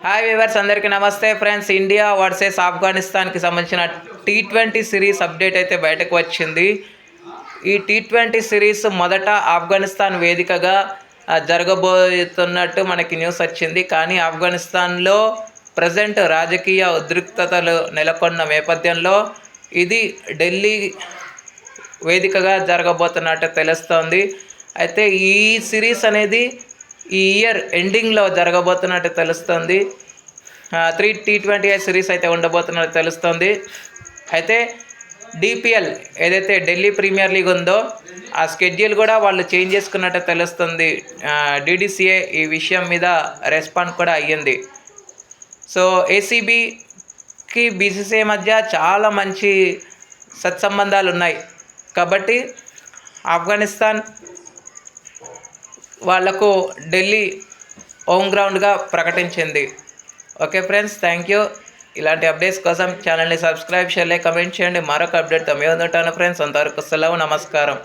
Hi viewers, అందరికీ నమస్తే friends. India versus ఆఫ్ఘనిస్తాన్కి సంబంధించిన టీ20 సిరీస్ అప్డేట్ అయితే బయటకు వచ్చింది. ఈ టీ20 సిరీస్ మొదట ఆఫ్ఘనిస్తాన్ వేదికగా జరగబోతున్నట్టు మనకి న్యూస్ వచ్చింది. కానీ ఆఫ్ఘనిస్తాన్లో ప్రజెంట్ రాజకీయ ఉద్రిక్తతలు నెలకొన్న నేపథ్యంలో ఇది ఢిల్లీ వేదికగా జరగబోతున్నట్టు తెలుస్తోంది. అయితే ఈ సిరీస్ అనేది ఈ ఇయర్ ఎండింగ్లో జరగబోతున్నట్టు తెలుస్తుంది. 3 టీ20 సిరీస్ అయితే ఉండబోతున్నట్టు తెలుస్తుంది. అయితే డిపిఎల్ ఏదైతే ఢిల్లీ ప్రీమియర్ లీగ్ ఉందో ఆ స్కెడ్యూల్ కూడా వాళ్ళు చేంజ్ చేసుకున్నట్టు తెలుస్తుంది. డిడిసిఏ ఈ విషయం మీద రెస్పాండ్ కూడా అయ్యింది. సో ఏసీబీకి బీసీసీఐ మధ్య చాలా మంచి సత్సంబంధాలు ఉన్నాయి కాబట్టి ఆఫ్ఘనిస్తాన్ వాళ్లకు ఢిల్లీ హోమ్ గ్రౌండ్గా ప్రకటించింది. Okay friends, thank you. ఇలాంటి అప్డేట్స్ కోసం ఛానల్ని సబ్స్క్రైబ్ చేయాలి, కమెంట్ చేయండి. మరొక అప్డేట్తో మేము ఉంటాను ఫ్రెండ్స్. అంతవరకు సెలవు, నమస్కారం.